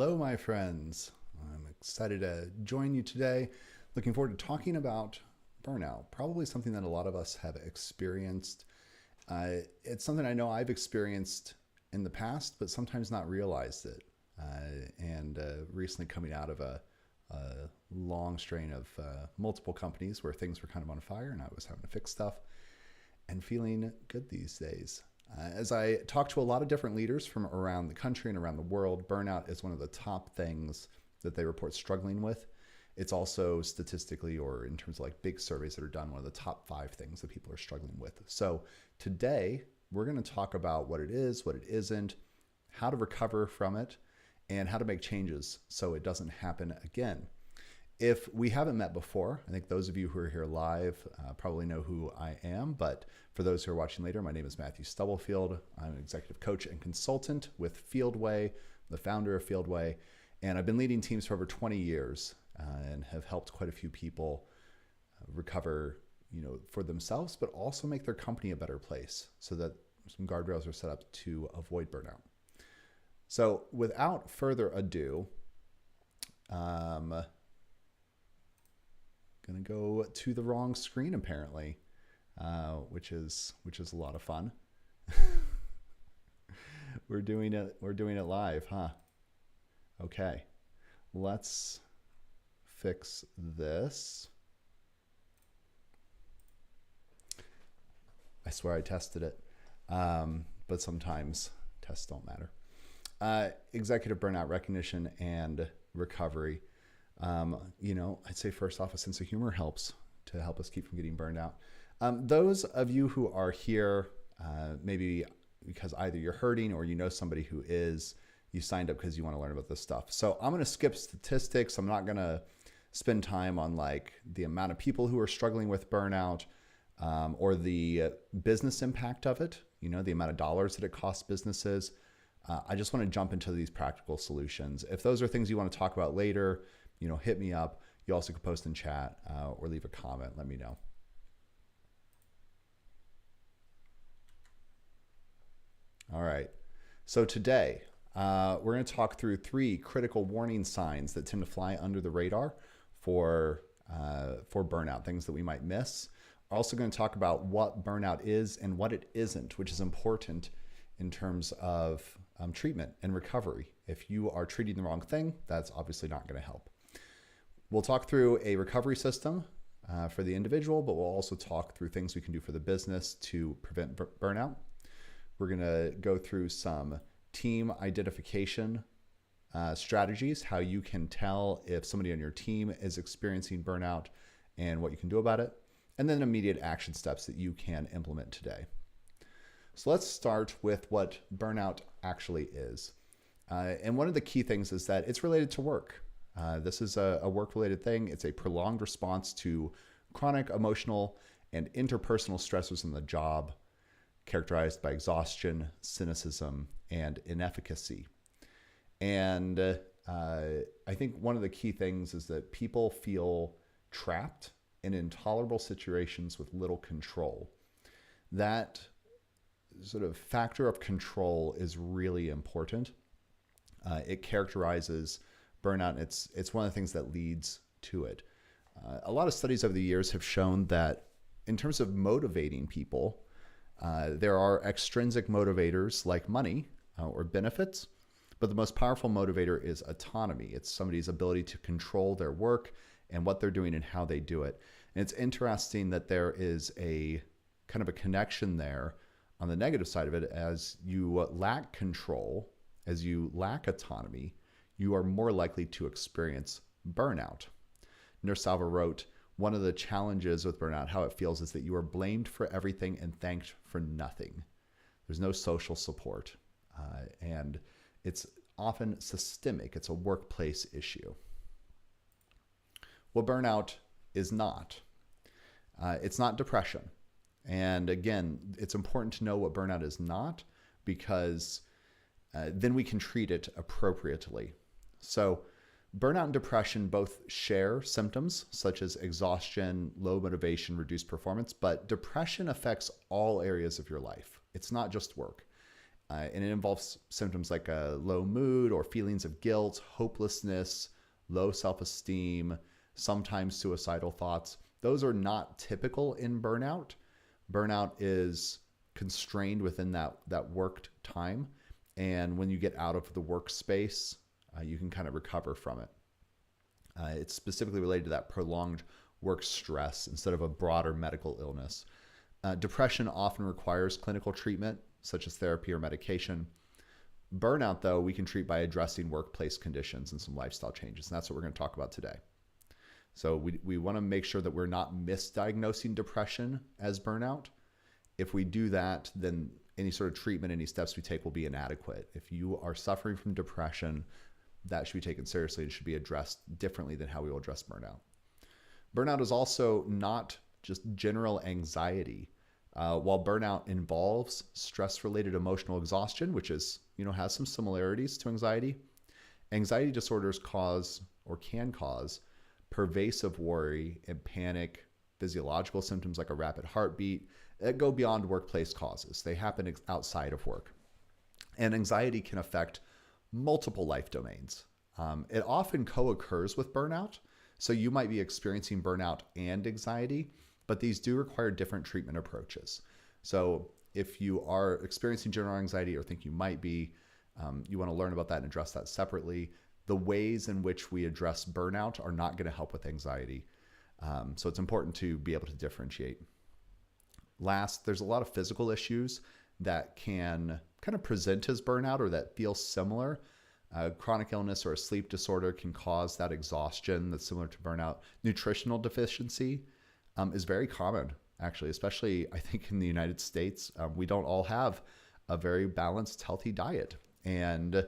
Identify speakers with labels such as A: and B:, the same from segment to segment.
A: Hello, my friends. I'm excited to join you today. Looking forward to talking about burnout, probably something that a lot of us have experienced. It's something I know I've experienced in the past, but sometimes not realized it. And recently coming out of a long strain of multiple companies where things were kind of on fire and I was having to fix stuff and feeling good these days. As I talk to a lot of different leaders from around the country and around the world, burnout is one of the top things that they report struggling with. It's also statistically, or in terms of like big surveys that are done, one of the top 5 things that people are struggling with. So today we're going to talk about what it is, what it isn't, how to recover from it, and how to make changes so it doesn't happen again. If we haven't met before, I think those of you who are here live probably know who I am, but for those who are watching later, my name is Matthew Stublefield. I'm an executive coach and consultant with FieldWay, the founder of FieldWay, and I've been leading teams for over 20 years and have helped quite a few people recover, for themselves, but also make their company a better place so that some guardrails are set up to avoid burnout. So without further ado, gonna go to the wrong screen apparently, which is a lot of fun. We're doing it live, huh? Okay, let's fix this. I swear I tested it, but sometimes tests don't matter. Executive burnout recognition and recovery. I'd say first off, a sense of humor helps to help us keep from getting burned out. Those of you who are here, maybe because either you're hurting or you know somebody who is, you signed up because you want to learn about this stuff. So I'm going to skip statistics. I'm not going to spend time on like the amount of people who are struggling with burnout or the business impact of it, the amount of dollars that it costs businesses. I just want to jump into these practical solutions. If those are things you want to talk about later, hit me up. You also can post in chat or leave a comment. Let me know. All right. So today, we're going to talk through 3 critical warning signs that tend to fly under the radar for burnout, things that we might miss. We're also going to talk about what burnout is and what it isn't, which is important in terms of treatment and recovery. If you are treating the wrong thing, that's obviously not going to help. We'll talk through a recovery system for the individual, but we'll also talk through things we can do for the business to prevent burnout. We're going to go through some team identification strategies, how you can tell if somebody on your team is experiencing burnout and what you can do about it, and then immediate action steps that you can implement today. So let's start with what burnout actually is. And one of the key things is that it's related to work. This is a work-related thing. It's a prolonged response to chronic emotional and interpersonal stressors in the job, characterized by exhaustion, cynicism, and inefficacy. And I think one of the key things is that people feel trapped in intolerable situations with little control. That sort of factor of control is really important. It characterizes burnout, and it's one of the things that leads to it. A lot of studies over the years have shown that in terms of motivating people, there are extrinsic motivators like money or benefits, but the most powerful motivator is autonomy. It's somebody's ability to control their work and what they're doing and how they do it. And it's interesting that there is a kind of a connection there on the negative side of it. As you lack control, as you lack autonomy, you are more likely to experience burnout. Nursalva wrote, one of the challenges with burnout, how it feels, is that you are blamed for everything and thanked for nothing. There's no social support. And it's often systemic. It's a workplace issue. What burnout is not. It's not depression. And again, it's important to know what burnout is not, because then we can treat it appropriately. So burnout and depression both share symptoms such as exhaustion, low motivation, reduced performance, but depression affects all areas of your life. It's not just work. And it involves symptoms like a low mood or feelings of guilt, hopelessness, low self-esteem, sometimes suicidal thoughts. Those are not typical in burnout. Burnout is constrained within that worked time. And when you get out of the workspace, you can kind of recover from it. It's specifically related to that prolonged work stress instead of a broader medical illness. Depression often requires clinical treatment, such as therapy or medication. Burnout, though, we can treat by addressing workplace conditions and some lifestyle changes. And that's what we're going to talk about today. So we want to make sure that we're not misdiagnosing depression as burnout. If we do that, then any sort of treatment, any steps we take will be inadequate. If you are suffering from depression, that should be taken seriously and should be addressed differently than how we will address burnout. Burnout is also not just general anxiety. While burnout involves stress-related emotional exhaustion, which is, has some similarities to anxiety, anxiety disorders cause or can cause pervasive worry and panic, physiological symptoms like a rapid heartbeat that go beyond workplace causes. They happen outside of work. And anxiety can affect multiple life domains. It often co-occurs with burnout. So you might be experiencing burnout and anxiety, but these do require different treatment approaches. So if you are experiencing general anxiety or think you might be, you want to learn about that and address that separately. The ways in which we address burnout are not going to help with anxiety. So it's important to be able to differentiate. Last, there's a lot of physical issues that can kind of present as burnout or that feel similar. Chronic illness or a sleep disorder can cause that exhaustion that's similar to burnout. Nutritional deficiency is very common, actually, especially I think in the United States. We don't all have a very balanced, healthy diet. And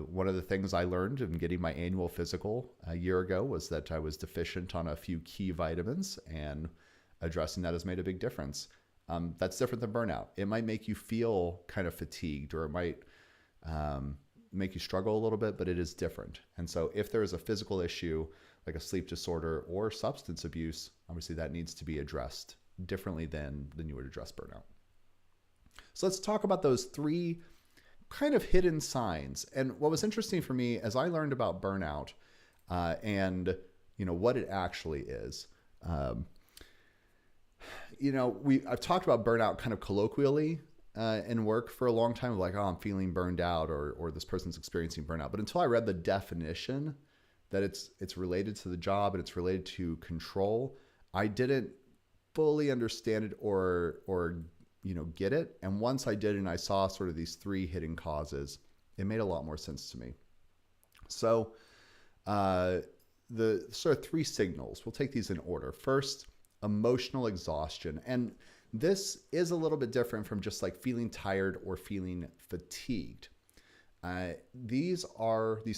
A: one of the things I learned in getting my annual physical a year ago was that I was deficient on a few key vitamins, and addressing that has made a big difference. That's different than burnout. It might make you feel kind of fatigued, or it might make you struggle a little bit, but it is different. And so if there is a physical issue like a sleep disorder or substance abuse, obviously that needs to be addressed differently than you would address burnout. So let's talk about those three kind of hidden signs. And what was interesting for me as I learned about burnout and what it actually is, I've talked about burnout kind of colloquially in work for a long time, like, oh, I'm feeling burned out, or this person's experiencing burnout. But until I read the definition that it's related to the job and it's related to control, I didn't fully understand it or get it. And once I did and I saw sort of these three hidden causes, it made a lot more sense to me. So the sort of three signals, we'll take these in order. First, emotional exhaustion. And this is a little bit different from just like feeling tired or feeling fatigued. These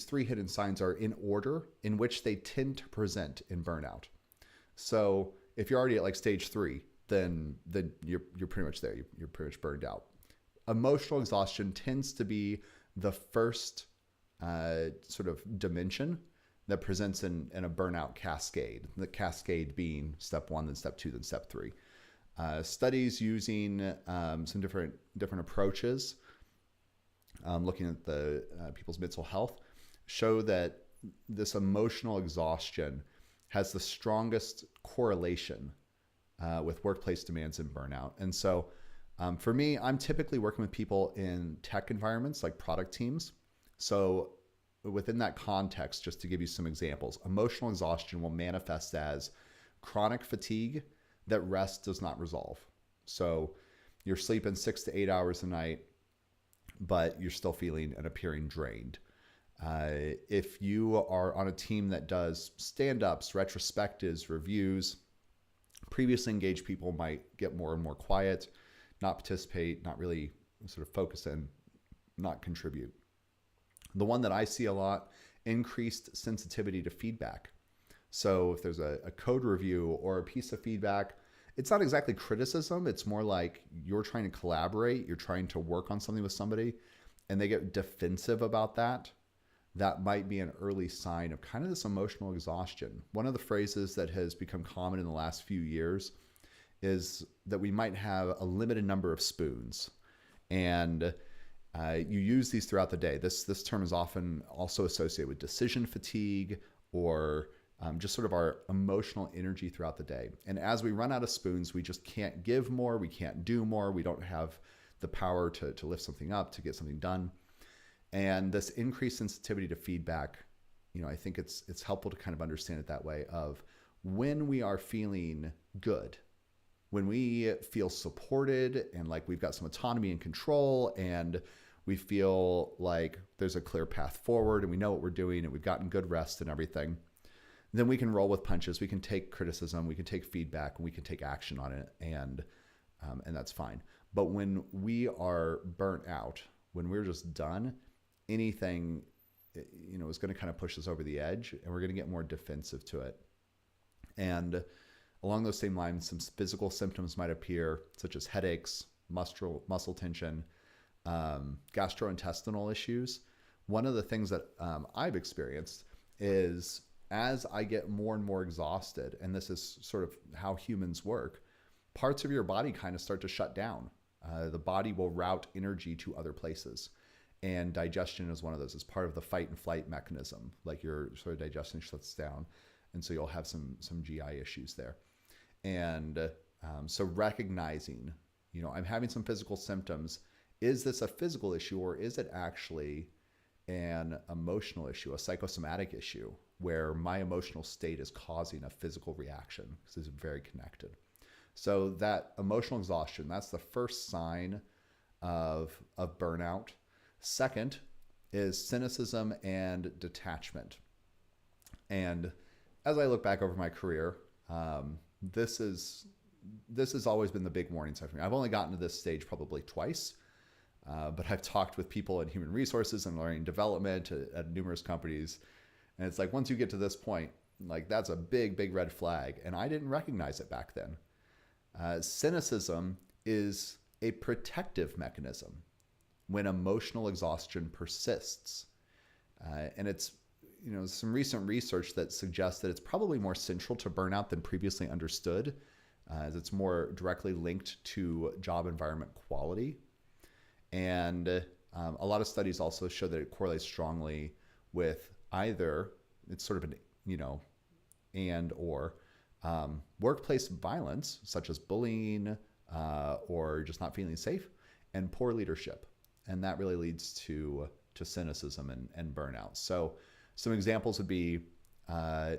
A: three hidden signs are in order in which they tend to present in burnout. So if you're already at like stage 3, then you're pretty much there. You're pretty much burned out. Emotional exhaustion tends to be the first sort of dimension that presents in a burnout cascade. The cascade being step 1, then step 2, then step 3. Studies using some different approaches, looking at the people's mental health, show that this emotional exhaustion has the strongest correlation with workplace demands and burnout. And so for me, I'm typically working with people in tech environments like product teams. So within that context, just to give you some examples, emotional exhaustion will manifest as chronic fatigue that rest does not resolve. So you're sleeping 6 to 8 hours a night, but you're still feeling and appearing drained. If you are on a team that does stand-ups, retrospectives, reviews, previously engaged people might get more and more quiet, not participate, not really sort of focus and not contribute. The one that I see a lot, increased sensitivity to feedback. So if there's a code review or a piece of feedback, it's not exactly criticism. It's more like you're trying to collaborate. You're trying to work on something with somebody and they get defensive about that. That might be an early sign of kind of this emotional exhaustion. One of the phrases that has become common in the last few years is that we might have a limited number of spoons. And You use these throughout the day. This term is often also associated with decision fatigue or just sort of our emotional energy throughout the day. And as we run out of spoons, we just can't give more. We can't do more. We don't have the power to lift something up, to get something done. And this increased sensitivity to feedback, I think it's helpful to kind of understand it that way of when we are feeling good, when we feel supported and like we've got some autonomy and control and we feel like there's a clear path forward and we know what we're doing and we've gotten good rest and everything, then we can roll with punches. We can take criticism, we can take feedback, and we can take action on it, and that's fine. But when we are burnt out, when we're just done, anything, is going to kind of push us over the edge, and we're going to get more defensive to it. And along those same lines, some physical symptoms might appear, such as headaches, muscle tension, gastrointestinal issues. One of the things that I've experienced is as I get more and more exhausted, and this is sort of how humans work, parts of your body kind of start to shut down. The body will route energy to other places. And digestion is one of those. It's part of the fight and flight mechanism. Like your sort of digestion shuts down. And so you'll have some GI issues there. And so recognizing, I'm having some physical symptoms. Is this a physical issue or is it actually an emotional issue, a psychosomatic issue where my emotional state is causing a physical reaction? Because it's very connected. So that emotional exhaustion, that's the first sign of burnout. Second is cynicism and detachment. And as I look back over my career, this has always been the big warning sign for me. I've only gotten to this stage probably twice, but I've talked with people in human resources and learning development at numerous companies. And it's like, once you get to this point, like that's a big, big red flag. And I didn't recognize it back then. Cynicism is a protective mechanism when emotional exhaustion persists. And it's, some recent research that suggests that it's probably more central to burnout than previously understood, as it's more directly linked to job environment quality. And a lot of studies also show that it correlates strongly with either, it's sort of an, and or workplace violence, such as bullying or just not feeling safe, and poor leadership. And that really leads to cynicism and burnout. So some examples would be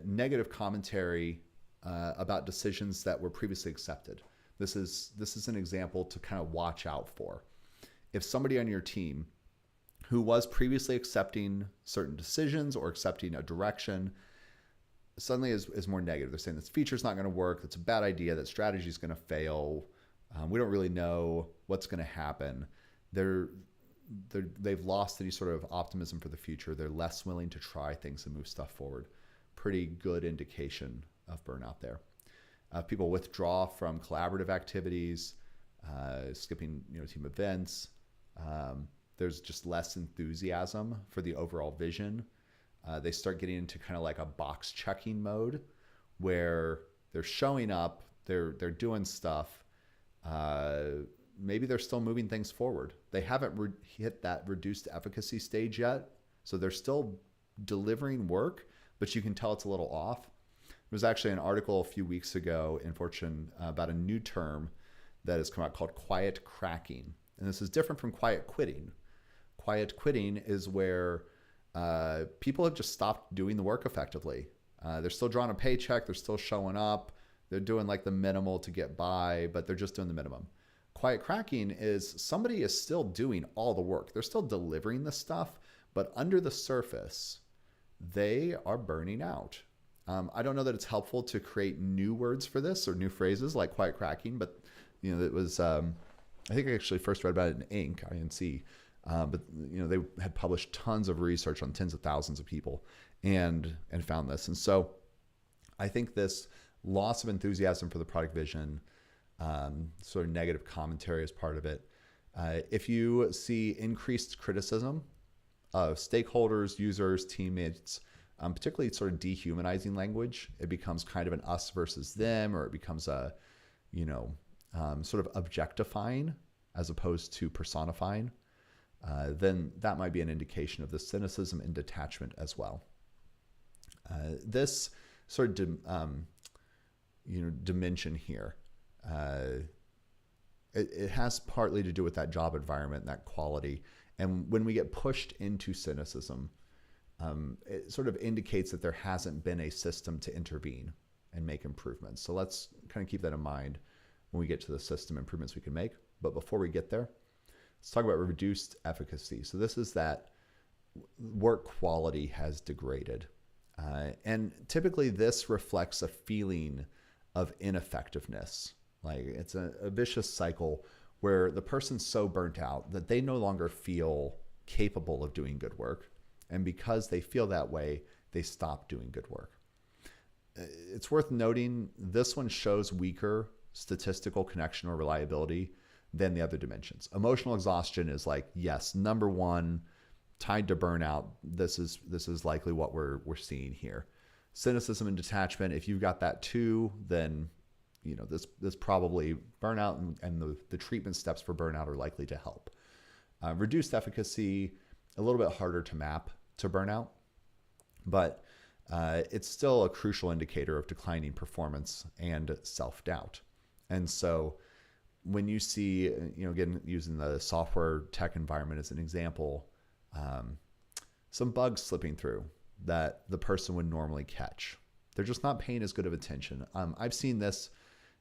A: negative commentary about decisions that were previously accepted. This is an example to kind of watch out for. If somebody on your team who was previously accepting certain decisions or accepting a direction suddenly is more negative. They're saying this feature's not going to work. It's a bad idea. That strategy is going to fail. We don't really know what's going to happen. They've lost any sort of optimism for the future. They're less willing to try things and move stuff forward. Pretty good indication of burnout there. People withdraw from collaborative activities, skipping team events. There's just less enthusiasm for the overall vision. They start getting into kind of like a box checking mode where they're showing up, they're doing stuff. Maybe they're still moving things forward. They haven't hit that reduced efficacy stage yet. So they're still delivering work, but you can tell it's a little off. There was actually an article a few weeks ago in Fortune about a new term that has come out called quiet cracking. And this is different from quiet quitting. Quiet quitting is where people have just stopped doing the work effectively. They're still drawing a paycheck. They're still showing up. They're doing like the minimal to get by, but they're just doing the minimum. Quiet cracking is somebody is still doing all the work. They're still delivering the stuff, but under the surface, they are burning out. I don't know that it's helpful to create new words for this or new phrases like quiet cracking, but it was, I think I actually first read about it in INC. But they had published tons of research on tens of thousands of people and found this. And so I think this loss of enthusiasm for the product vision, sort of negative commentary as part of it. If you see increased criticism of stakeholders, users, teammates, particularly sort of dehumanizing language, it becomes kind of an us versus them, or it becomes a, sort of objectifying as opposed to personifying. then that might be an indication of the cynicism and detachment as well. This sort of dimension here, it has partly to do with that job environment, that quality. And when we get pushed into cynicism, it sort of indicates that there hasn't been a system to intervene and make improvements. So let's kind of keep that in mind when we get to the system improvements we can make. But before we get there, let's talk about reduced efficacy. So this is that work quality has degraded. And typically this reflects a feeling of ineffectiveness. Like it's a vicious cycle where the person's so burnt out that they no longer feel capable of doing good work. And because they feel that way, they stop doing good work. It's worth noting this one shows weaker statistical connection or reliability than the other dimensions. Emotional exhaustion is like, yes, number one, tied to burnout. This is likely what we're seeing here. Cynicism and detachment, if you've got that too, then this probably burnout and the treatment steps for burnout are likely to help. Reduced efficacy, a little bit harder to map to burnout, but it's still a crucial indicator of declining performance and self-doubt. And so when you see, again, using the software tech environment as an example, some bugs slipping through that the person would normally catch. They're just not paying as good of attention. I've seen this,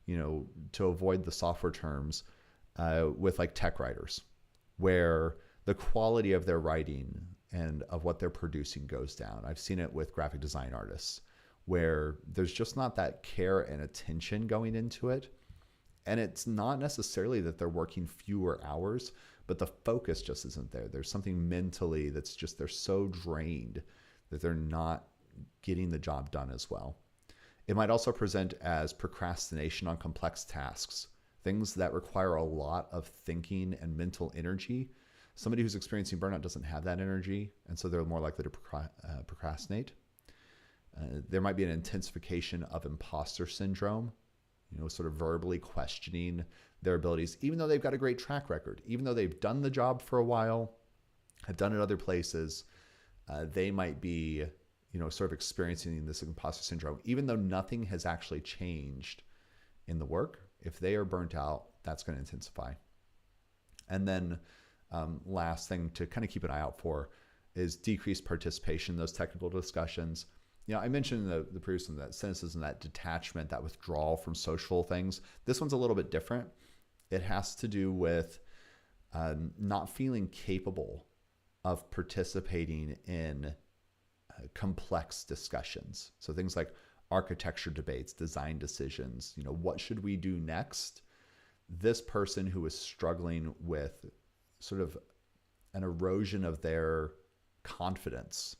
A: to avoid the software terms, with like tech writers, where the quality of their writing and of what they're producing goes down. I've seen it with graphic design artists, where there's just not that care and attention going into it. And it's not necessarily that they're working fewer hours, but the focus just isn't there. There's something mentally that's just, they're so drained that they're not getting the job done as well. It might also present as procrastination on complex tasks, things that require a lot of thinking and mental energy. Somebody who's experiencing burnout doesn't have that energy, and so they're more likely to procrastinate. There might be an intensification of imposter syndrome, sort of verbally questioning their abilities, even though they've got a great track record, even though they've done the job for a while, have done it other places, they might be, sort of experiencing this imposter syndrome, even though nothing has actually changed in the work. If they are burnt out, that's going to intensify. And then last thing to kind of keep an eye out for is decreased participation in those technical discussions. I mentioned the previous one, that cynicism, that detachment, that withdrawal from social things. This one's a little bit different. It has to do with not feeling capable of participating in complex discussions. So things like architecture debates, design decisions, what should we do next? This person who is struggling with sort of an erosion of their confidence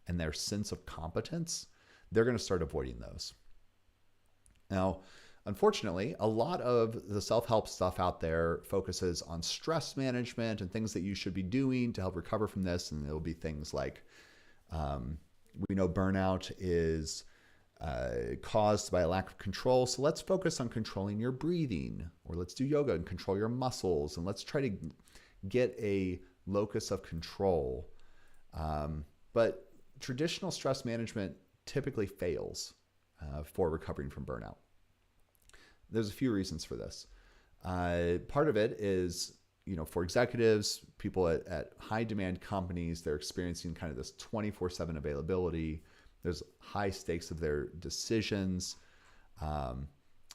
A: and their sense of competence, they're going to start avoiding those. Now, unfortunately, a lot of the self-help stuff out there focuses on stress management and things that you should be doing to help recover from this. And it'll be things like, we know burnout is caused by a lack of control. So let's focus on controlling your breathing, or let's do yoga and control your muscles. And let's try to get a locus of control. But traditional stress management typically fails for recovering from burnout. There's a few reasons for this. Part of it is, for executives, people at high demand companies, they're experiencing kind of this 24/7 availability. There's high stakes of their decisions.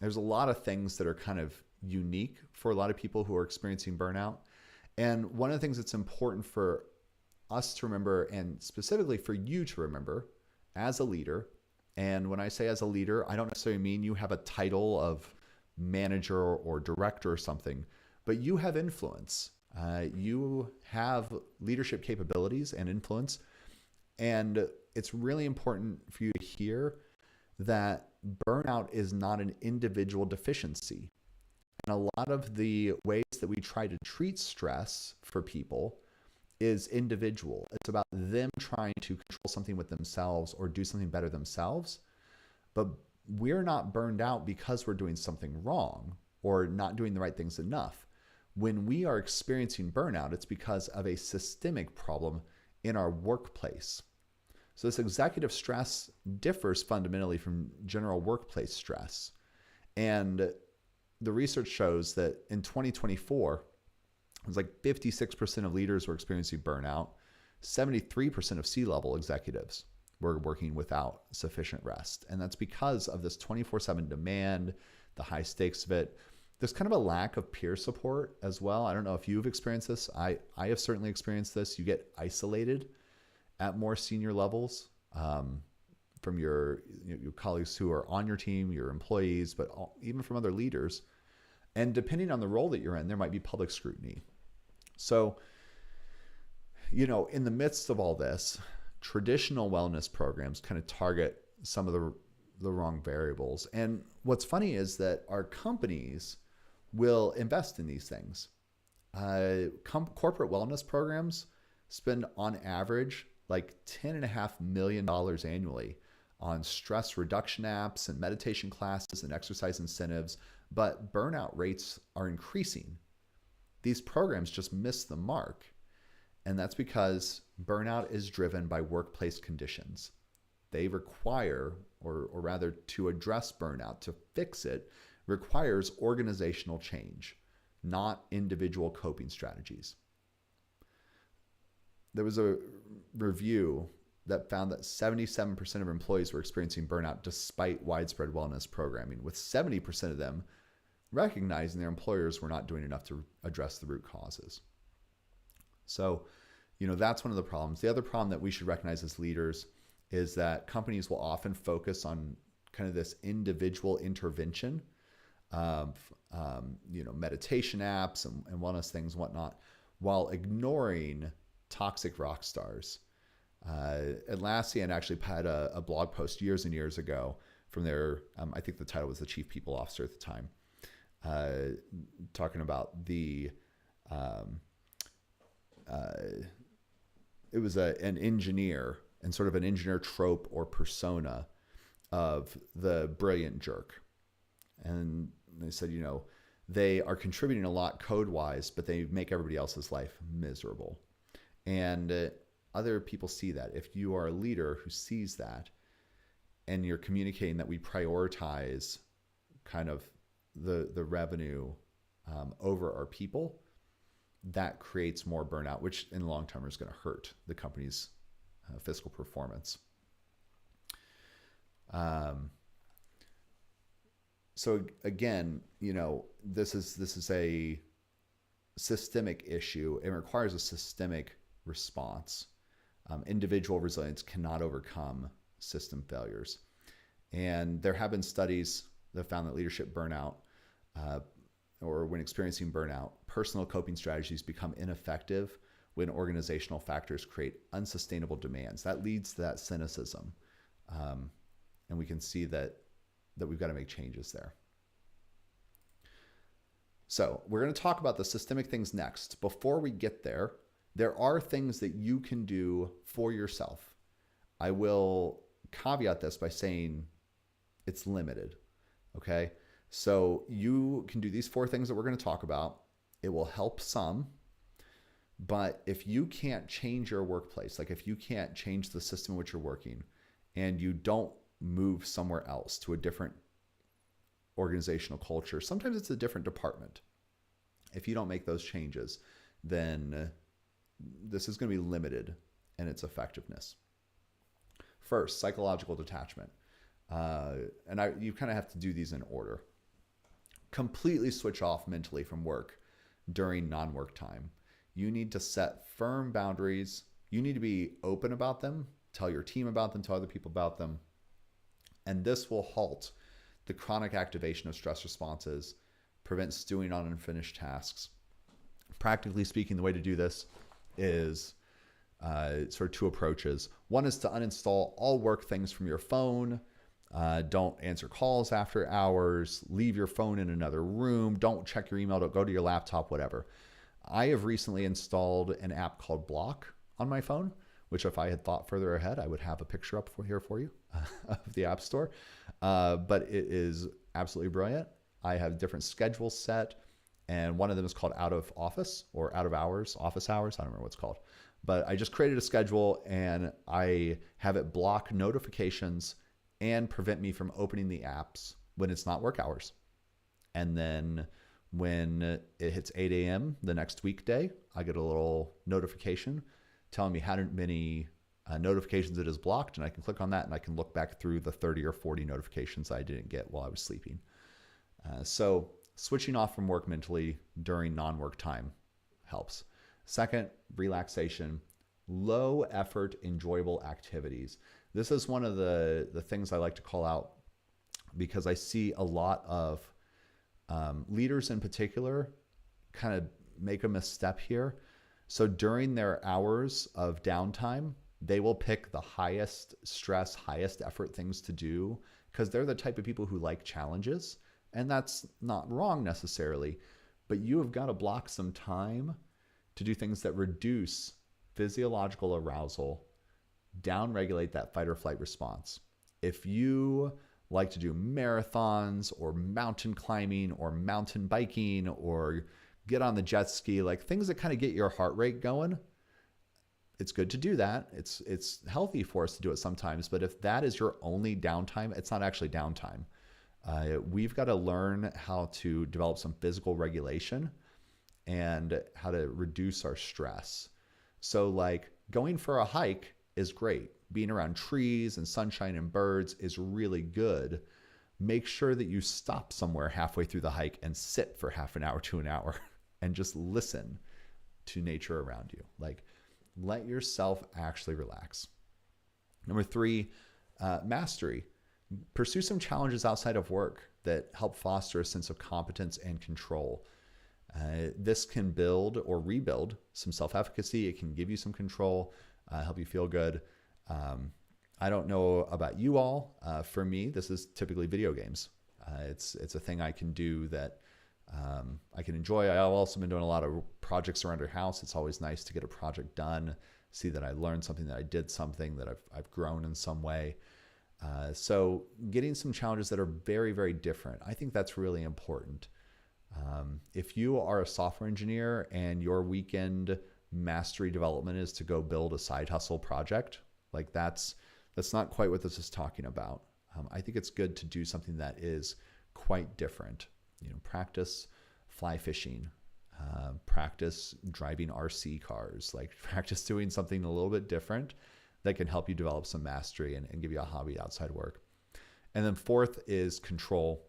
A: There's a lot of things that are kind of unique for a lot of people who are experiencing burnout. And one of the things that's important for us to remember, and specifically for you to remember as a leader, and when I say as a leader, I don't necessarily mean you have a title of manager or director or something, but you have influence. You have leadership capabilities and influence. And it's really important for you to hear that burnout is not an individual deficiency. And a lot of the ways that we try to treat stress for people is individual. It's about them trying to control something with themselves or do something better themselves. But we're not burned out because we're doing something wrong or not doing the right things enough. When we are experiencing burnout, it's because of a systemic problem in our workplace. So this executive stress differs fundamentally from general workplace stress. And the research shows that in 2024, it was like 56% of leaders were experiencing burnout. 73% of C-level executives were working without sufficient rest. And that's because of this 24/7 demand, the high stakes of it. There's kind of a lack of peer support as well. I don't know if you've experienced this. I have certainly experienced this. You get isolated at more senior levels from your colleagues who are on your team, your employees, but even from other leaders. And depending on the role that you're in, there might be public scrutiny. So, in the midst of all this, traditional wellness programs kind of target some of the wrong variables. And what's funny is that our companies will invest in these things. Corporate wellness programs spend on average like $10.5 million annually on stress reduction apps and meditation classes and exercise incentives, but burnout rates are increasing. These programs just miss the mark. And that's because burnout is driven by workplace conditions. They require, or rather to address burnout, to fix it, requires organizational change, not individual coping strategies. There was a review that found that 77% of employees were experiencing burnout despite widespread wellness programming, with 70% of them recognizing their employers were not doing enough to address the root causes. So, that's one of the problems. The other problem that we should recognize as leaders is that companies will often focus on kind of this individual intervention of, meditation apps and wellness things and whatnot, while ignoring toxic rock stars. Atlassian actually had a blog post years and years ago from their, I think the title was the chief people officer at the time, talking about it was an engineer and sort of an engineer trope or persona of the brilliant jerk. And they said, they are contributing a lot code-wise, but they make everybody else's life miserable. And other people see that. If you are a leader who sees that and you're communicating that we prioritize kind of the revenue over our people, that creates more burnout, which in the long term is going to hurt the company's fiscal performance. So again, this is a systemic issue. It requires a systemic response. Individual resilience cannot overcome system failures. And there have been studies that found that leadership burnout, or when experiencing burnout, personal coping strategies become ineffective when organizational factors create unsustainable demands. That leads to that cynicism. And we can see that we've got to make changes there. So we're going to talk about the systemic things next. Before we get there, there are things that you can do for yourself. I will caveat this by saying it's limited, okay? So you can do these 4 things that we're going to talk about. It will help some, but if you can't change your workplace, like if you can't change the system in which you're working and you don't move somewhere else to a different organizational culture, sometimes it's a different department. If you don't make those changes, then this is going to be limited in its effectiveness. First, psychological detachment. You kind of have to do these in order. Completely switch off mentally from work during non-work time. You need to set firm boundaries. You need to be open about them, tell your team about them, tell other people about them. And this will halt the chronic activation of stress responses, prevent stewing on unfinished tasks. Practically speaking, the way to do this is sort of 2 approaches. One is to uninstall all work things from your phone. Don't answer calls after hours. Leave your phone in another room. Don't check your email. Don't go to your laptop, whatever. I have recently installed an app called Block on my phone, which if I had thought further ahead, I would have a picture up here for you of the App Store. But it is absolutely brilliant. I have different schedules set, And one of them is called out of office or out of hours, office hours. I don't remember what it's called. But I just created a schedule and I have it block notifications and prevent me from opening the apps when it's not work hours. And then when it hits 8 a.m. the next weekday, I get a little notification telling me how many notifications it is blocked. And I can click on that and I can look back through the 30 or 40 notifications I didn't get while I was sleeping. So switching off from work mentally during non-work time helps. Second, relaxation, low effort, enjoyable activities. This is one of the things I like to call out because I see a lot of leaders in particular kind of make a misstep here. So during their hours of downtime, they will pick the highest stress, highest effort things to do because they're the type of people who like challenges. And that's not wrong necessarily, but you have got to block some time to do things that reduce physiological arousal, downregulate that fight or flight response. If you like to do marathons or mountain climbing or mountain biking or get on the jet ski, like things that kind of get your heart rate going, it's good to do that. It's healthy for us to do it sometimes, but if that is your only downtime, it's not actually downtime. We've got to learn how to develop some physical regulation and how to reduce our stress. So like going for a hike is great. Being around trees and sunshine and birds is really good. Make sure that you stop somewhere halfway through the hike and sit for half an hour to an hour and just listen to nature around you. Like let yourself actually relax. Number 3, mastery. Pursue some challenges outside of work that help foster a sense of competence and control. This can build or rebuild some self-efficacy. It can give you some control, help you feel good. I don't know about you all. For me, this is typically video games. It's a thing I can do that I can enjoy. I've also been doing a lot of projects around our house. It's always nice to get a project done, see that I learned something, that I did something, that I've grown in some way. So getting some challenges that are very, very different. I think that's really important. If you are a software engineer and your weekend mastery development is to go build a side hustle project, like that's not quite what this is talking about. I think it's good to do something that is quite different. Practice fly fishing, practice driving RC cars, like practice doing something a little bit different that can help you develop some mastery and give you a hobby outside work. And then 4th is control.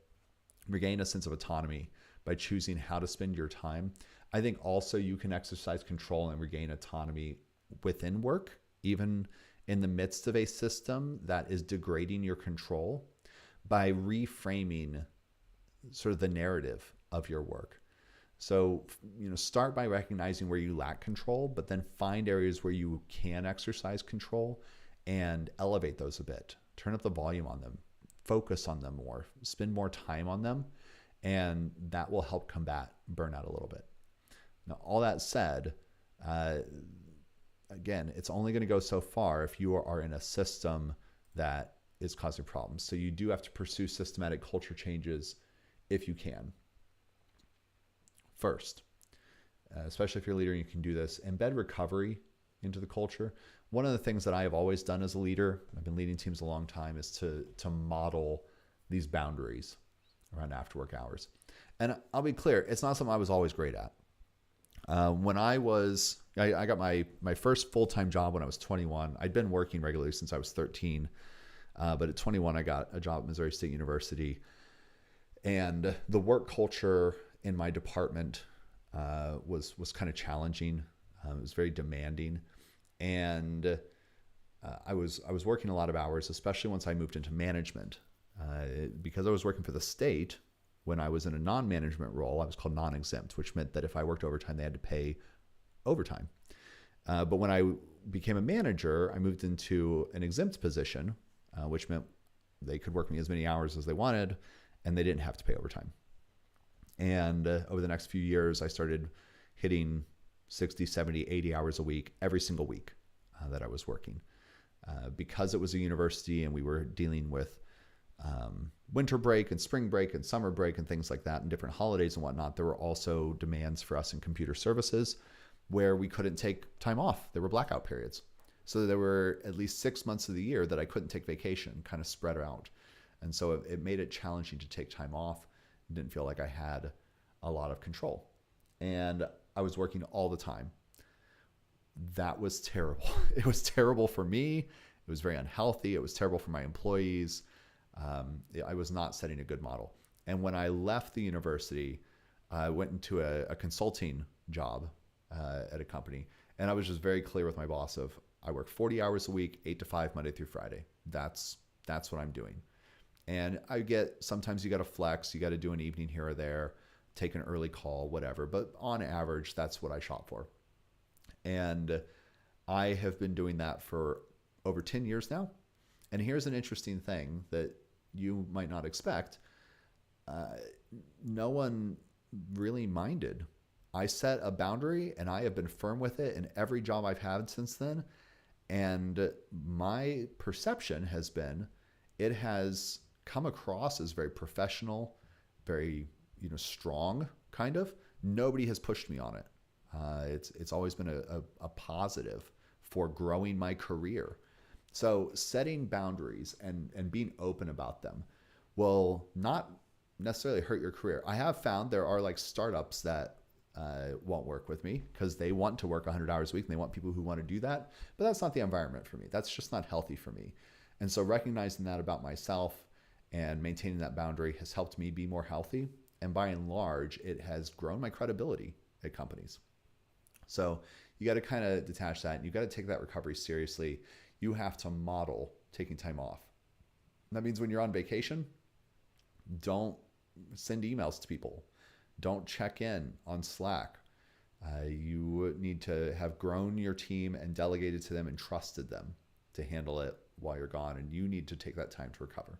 A: Regain a sense of autonomy by choosing how to spend your time. I think also you can exercise control and regain autonomy within work, even in the midst of a system that is degrading your control, by reframing sort of the narrative of your work. So, start by recognizing where you lack control, but then find areas where you can exercise control and elevate those a bit. Turn up the volume on them, focus on them more, spend more time on them, and that will help combat burnout a little bit. Now, all that said, again, it's only going to go so far if you are in a system that is causing problems. So you do have to pursue systematic culture changes if you can. First, especially if you're a leader and you can do this, embed recovery into the culture. One of the things that I have always done as a leader, I've been leading teams a long time, is to model these boundaries around after work hours. And I'll be clear, it's not something I was always great at. When I got my first full-time job when I was 21. I'd been working regularly since I was 13. But at 21, I got a job at Missouri State University. And the work culture in my department was kind of challenging. It was very demanding. And I was working a lot of hours, especially once I moved into management. Because I was working for the state, when I was in a non-management role, I was called non-exempt, which meant that if I worked overtime, they had to pay overtime. But when I became a manager, I moved into an exempt position, which meant they could work me as many hours as they wanted, and they didn't have to pay overtime. And over the next few years, I started hitting 60, 70, 80 hours a week, every single week that I was working. Because it was a university and we were dealing with winter break and spring break and summer break and things like that and different holidays and whatnot, there were also demands for us in computer services where we couldn't take time off. There were blackout periods. So there were at least 6 months of the year that I couldn't take vacation, kind of spread out. And so it made it challenging to take time off. Didn't feel like I had a lot of control. And I was working all the time. That was terrible. It was terrible for me. It was very unhealthy. It was terrible for my employees. I was not setting a good model. And when I left the university, I went into a consulting job at a company. And I was just very clear with my boss of, I work 40 hours a week, 8 to 5, Monday through Friday. That's what I'm doing. And sometimes you got to flex, you got to do an evening here or there, take an early call, whatever. But on average, that's what I shot for. And I have been doing that for over 10 years now. And here's an interesting thing that you might not expect. No one really minded. I set a boundary and I have been firm with it in every job I've had since then. And my perception has been, it has come across as very professional, very, strong kind of. Nobody has pushed me on it. It's always been a positive for growing my career. So setting boundaries and being open about them will not necessarily hurt your career. I have found there are like startups that won't work with me because they want to work 100 hours a week and they want people who want to do that. But that's not the environment for me. That's just not healthy for me. And so recognizing that about myself and maintaining that boundary has helped me be more healthy. And by and large, it has grown my credibility at companies. So you got to kind of detach that and you got to take that recovery seriously. You have to model taking time off. That means when you're on vacation, don't send emails to people. Don't check in on Slack. You need to have grown your team and delegated to them and trusted them to handle it while you're gone. And you need to take that time to recover.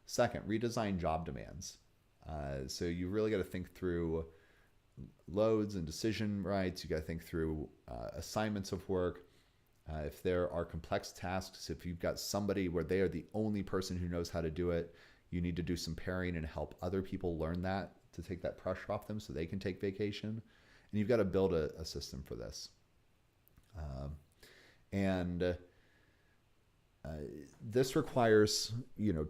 A: Second, redesign job demands. So you really got to think through loads and decision rights. You got to think through assignments of work. If there are complex tasks, if you've got somebody where they are the only person who knows how to do it, you need to do some pairing and help other people learn that to take that pressure off them so they can take vacation. And you've got to build a system for this. This requires,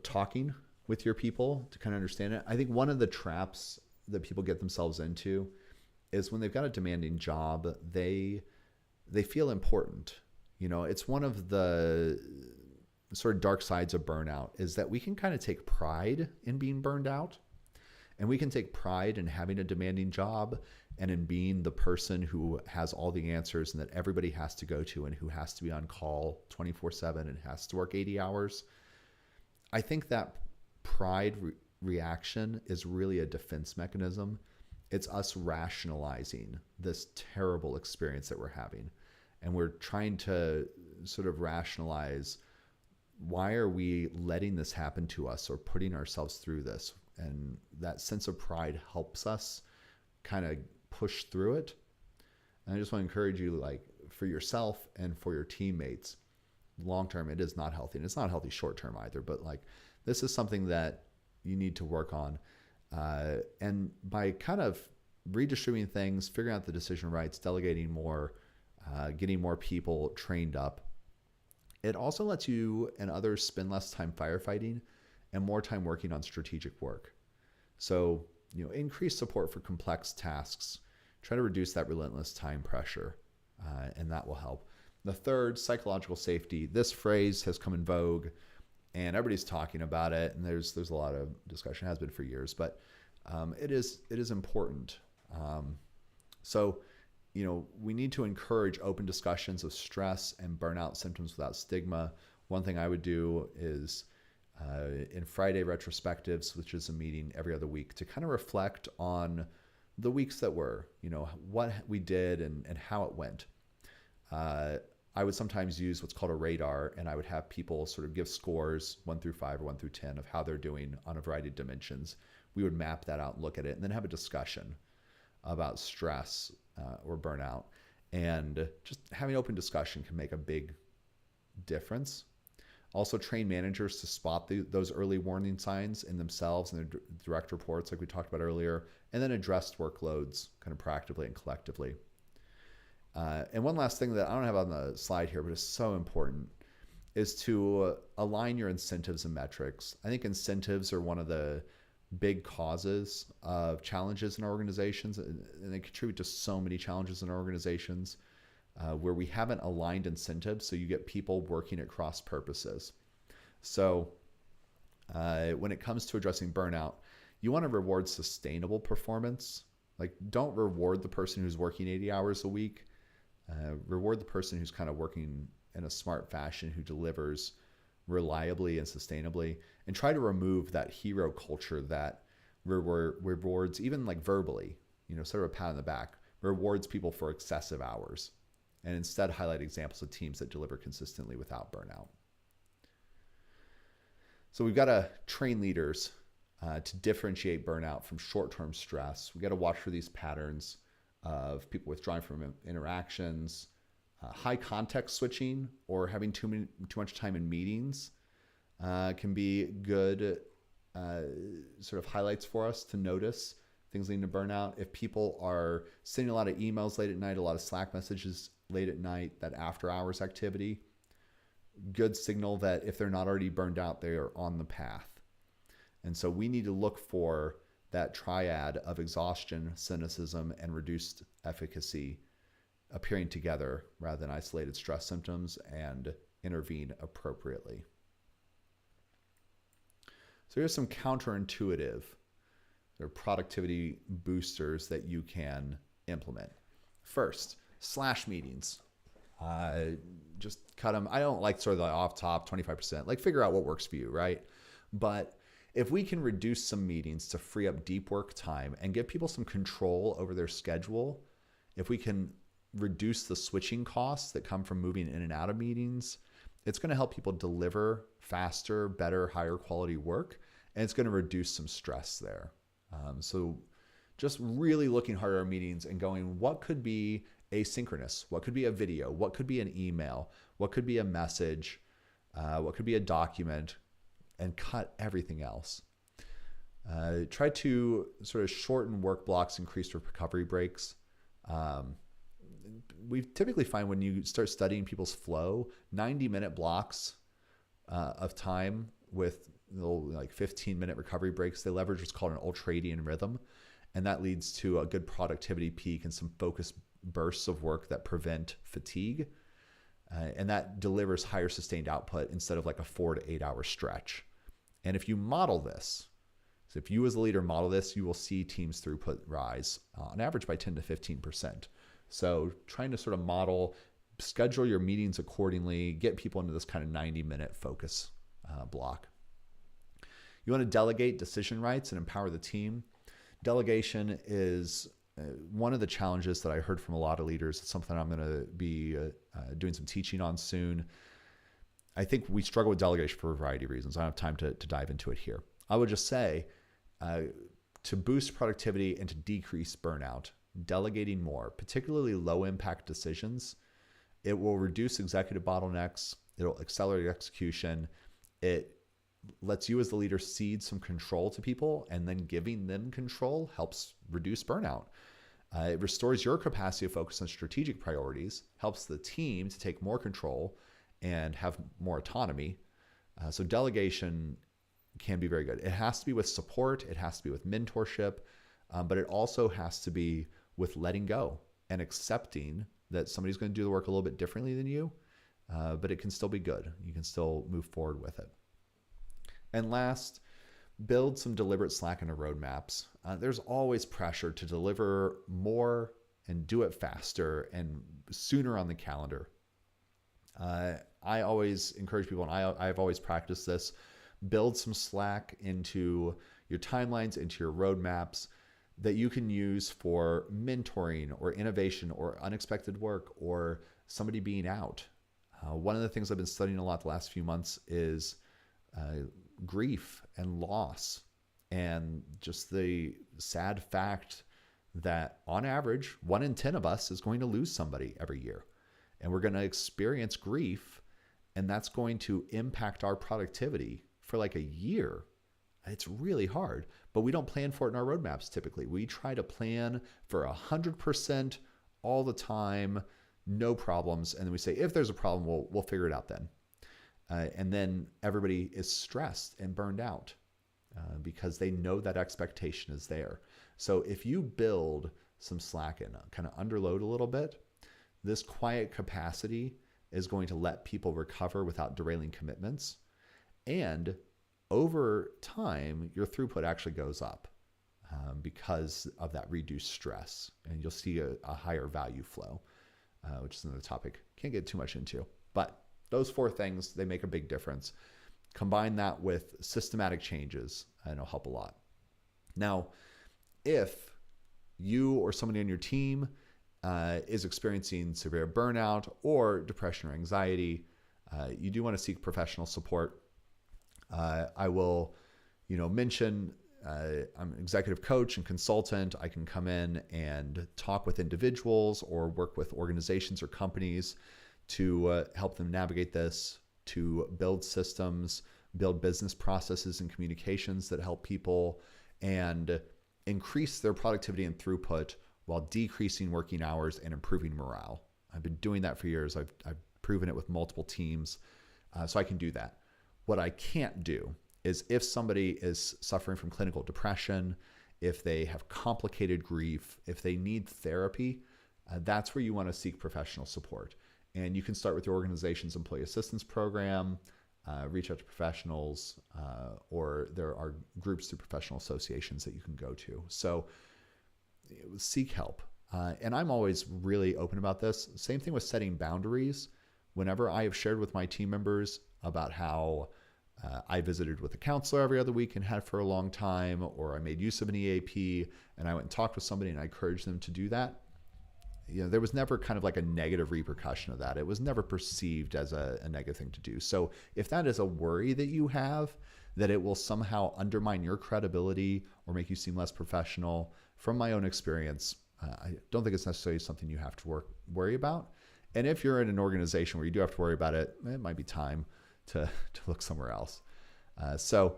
A: talking with your people to kind of understand it. I think one of the traps that people get themselves into is when they've got a demanding job, they feel important. It's one of the sort of dark sides of burnout is that we can kind of take pride in being burned out. And we can take pride in having a demanding job and in being the person who has all the answers and that everybody has to go to and who has to be on call 24/7 and has to work 80 hours. I think that pride reaction is really a defense mechanism. It's us rationalizing this terrible experience that we're having. And we're trying to sort of rationalize, why are we letting this happen to us or putting ourselves through this? And that sense of pride helps us kind of push through it. And I just want to encourage you, like, for yourself and for your teammates, long-term, it is not healthy. And it's not healthy short-term either, but like, this is something that you need to work on. And by kind of redistributing things, figuring out the decision rights, delegating more, getting more people trained up, it also lets you and others spend less time firefighting and more time working on strategic work. So, increase support for complex tasks. Try to reduce that relentless time pressure, and that will help. The third, psychological safety. This phrase has come in vogue, and everybody's talking about it, and there's a lot of discussion, has been for years, but it is important. So, we need to encourage open discussions of stress and burnout symptoms without stigma. One thing I would do is in Friday retrospectives, which is a meeting every other week, to kind of reflect on the weeks that were, what we did and how it went. I would sometimes use what's called a radar, and I would have people sort of give scores 1 through 5 or 1 through 10 of how they're doing on a variety of dimensions. We would map that out and look at it and then have a discussion about stress or burnout. And just having open discussion can make a big difference. Also train managers to spot those early warning signs in themselves and their direct reports like we talked about earlier, and then address workloads kind of proactively and collectively. And one last thing that I don't have on the slide here, but is so important, is to align your incentives and metrics. I think incentives are one of the big causes of challenges in organizations, and they contribute to so many challenges in organizations where we haven't aligned incentives, so you get people working at cross purposes. So when it comes to addressing burnout, you want to reward sustainable performance. Like, don't reward the person who's working 80 hours a week. Reward the person who's kind of working in a smart fashion, who delivers reliably and sustainably, and try to remove that hero culture that rewards, even like verbally, sort of a pat on the back, rewards people for excessive hours, and instead highlight examples of teams that deliver consistently without burnout. So we've got to train leaders to differentiate burnout from short-term stress. We got to watch for these patterns of people withdrawing from interactions, high context switching, or having too much time in meetings can be good sort of highlights for us to notice things leading to burnout. If people are sending a lot of emails late at night, a lot of Slack messages late at night, that after hours activity, good signal that if they're not already burned out, they are on the path. And so we need to look for that triad of exhaustion, cynicism, and reduced efficacy appearing together rather than isolated stress symptoms, and intervene appropriately. So here's some counterintuitive or productivity boosters that you can implement. First, slash meetings. Just cut them. I don't like sort of the off top 25%. Like, figure out what works for you, right? But if we can reduce some meetings to free up deep work time and give people some control over their schedule, if we can reduce the switching costs that come from moving in and out of meetings, it's going to help people deliver faster, better, higher quality work, and it's going to reduce some stress there. So just really looking hard at our meetings and going, what could be asynchronous? What could be a video? What could be an email? What could be a message? What could be a document? And cut everything else. Try to sort of shorten work blocks, increase recovery breaks. We typically find when you start studying people's flow, 90-minute blocks of time with like 15-minute recovery breaks, they leverage what's called an ultradian rhythm. And that leads to a good productivity peak and some focused bursts of work that prevent fatigue. And that delivers higher sustained output instead of like a 4 to 8 hour stretch. And if you model this, so if you as a leader model this, you will see teams throughput rise on average by 10 to 15%. So trying to sort of model, schedule your meetings accordingly, get people into this kind of 90-minute focus block. You want to delegate decision rights and empower the team. Delegation is one of the challenges that I heard from a lot of leaders. It's something I'm going to be doing some teaching on soon. I think we struggle with delegation for a variety of reasons. I don't have time to dive into it here. I would just say to boost productivity and to decrease burnout, delegating more, particularly low impact decisions, it will reduce executive bottlenecks. It'll accelerate execution. It lets you as the leader cede some control to people, and then giving them control helps reduce burnout. It restores your capacity to focus on strategic priorities, helps the team to take more control and have more autonomy. So delegation can be very good. It has to be with support. It has to be with mentorship, but it also has to be with letting go and accepting that somebody's going to do the work a little bit differently than you, but it can still be good. You can still move forward with it. And last, build some deliberate Slack and roadmaps. There's always pressure to deliver more and do it faster and sooner on the calendar. I always encourage people, and I've always practiced this, build some Slack into your timelines, into your roadmaps that you can use for mentoring or innovation or unexpected work or somebody being out. One of the things I've been studying a lot the last few months is grief and loss, and just the sad fact that on average, 1 in 10 of us is going to lose somebody every year. And we're going to experience grief. and that's going to impact our productivity for like a year. It's really hard, but we don't plan for it in our roadmaps typically. We try to plan for 100% all the time, no problems, and then we say, if there's a problem, we'll figure it out then. And then everybody is stressed and burned out because they know that expectation is there. So if you build some slack in, kind of underload a little bit, this quiet capacity is going to let people recover without derailing commitments. And over time, your throughput actually goes up because of that reduced stress. And you'll see a higher value flow, which is another topic. Can't get too much into. But those 4 things, they make a big difference. Combine that with systematic changes, and it'll help a lot. Now, if you or somebody on your team is experiencing severe burnout or depression or anxiety, you do want to seek professional support. I will, mention I'm an executive coach and consultant. I can come in and talk with individuals or work with organizations or companies to help them navigate this, to build systems, build business processes and communications that help people and increase their productivity and throughput while decreasing working hours and improving morale. I've been doing that for years. I've proven it with multiple teams, so I can do that. What I can't do is if somebody is suffering from clinical depression, if they have complicated grief, if they need therapy, that's where you want to seek professional support. And you can start with your organization's employee assistance program, reach out to professionals, or there are groups through professional associations that you can go to. So seek help. And I'm always really open about this. Same thing with setting boundaries. Whenever I have shared with my team members about how I visited with a counselor every other week and had for a long time, or I made use of an EAP and I went and talked with somebody and I encouraged them to do that, there was never kind of like a negative repercussion of that. It was never perceived as a negative thing to do. So if that is a worry that you have, that it will somehow undermine your credibility or make you seem less professional, from my own experience, I don't think it's necessarily something you have to worry about. And if you're in an organization where you do have to worry about it, it might be time to look somewhere else. So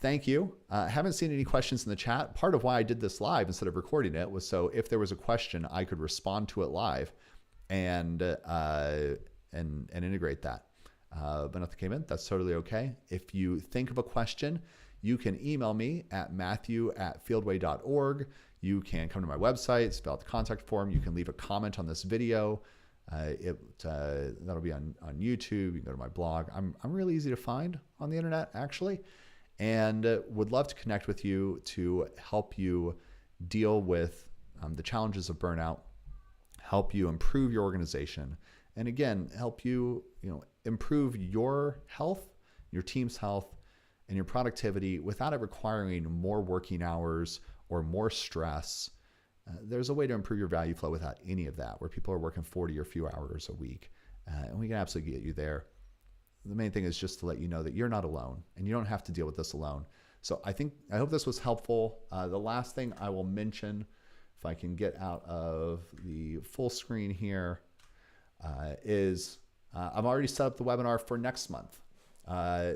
A: thank you. I haven't seen any questions in the chat. Part of why I did this live instead of recording it was so if there was a question, I could respond to it live and integrate that. But nothing came in. That's totally okay. If you think of a question, you can email me at matthew@fieldway.org. You can come to my website, fill out the contact form. You can leave a comment on this video. That'll be on YouTube. You can go to my blog. I'm really easy to find on the internet, actually, and would love to connect with you to help you deal with the challenges of burnout, help you improve your organization, and again, help you, improve your health, your team's health, and your productivity without it requiring more working hours or more stress. There's a way to improve your value flow without any of that, where people are working 40 or few hours a week, and we can absolutely get you there. The main thing is just to let you know that you're not alone and you don't have to deal with this alone. So I hope this was helpful. The last thing I will mention, if I can get out of the full screen here, is I've already set up the webinar for next month.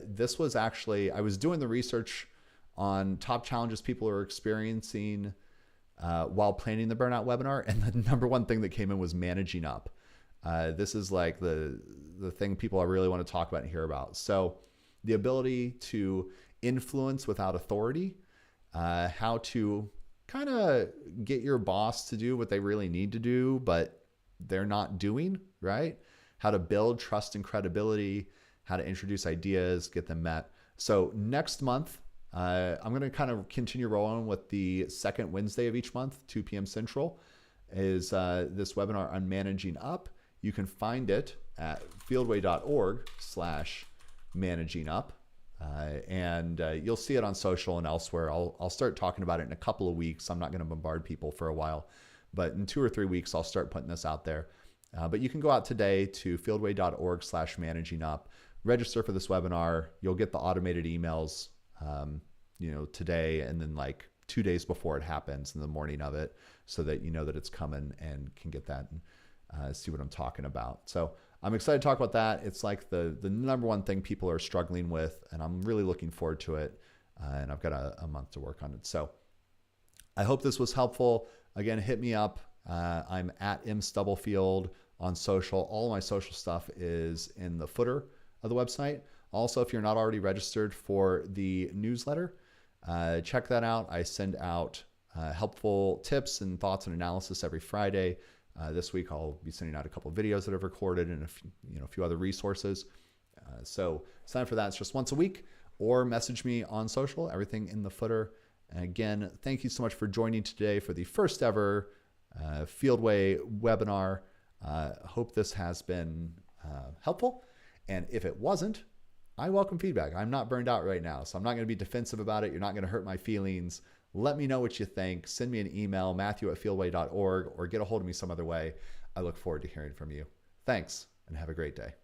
A: This was actually, I was doing the research on top challenges people are experiencing while planning the burnout webinar, and the number one thing that came in was managing up. This is like the thing people really want to talk about and hear about. So the ability to influence without authority, how to kind of get your boss to do what they really need to do, but they're not doing, right? How to build trust and credibility, how to introduce ideas, get them met. So next month, I'm going to kind of continue rolling with the second Wednesday of each month, 2 p.m. Central, is this webinar on managing up. You can find it at fieldway.org/managing up. And you'll see it on social and elsewhere. I'll start talking about it in a couple of weeks. I'm not going to bombard people for a while, but in 2 or 3 weeks, I'll start putting this out there. But you can go out today to fieldway.org/managing up, register for this webinar. You'll get the automated emails, today, and then like 2 days before it happens in the morning of it, so that you know that it's coming and can get that and see what I'm talking about. So I'm excited to talk about that. It's like the number one thing people are struggling with, and I'm really looking forward to it. And I've got a month to work on it. So I hope this was helpful. Again, hit me up. I'm at mstubblefield on social. All my social stuff is in the footer of the website. Also, if you're not already registered for the newsletter, check that out. I send out helpful tips and thoughts and analysis every Friday. This week, I'll be sending out a couple of videos that I've recorded and a few other resources. So sign up for that. It's just once a week, or message me on social, everything in the footer. And again, thank you so much for joining today for the first ever Fieldway webinar. Hope this has been helpful. And if it wasn't, I welcome feedback. I'm not burned out right now, so I'm not going to be defensive about it. You're not going to hurt my feelings. Let me know what you think. Send me an email, matthew@fieldway.org, or get a hold of me some other way. I look forward to hearing from you. Thanks, and have a great day.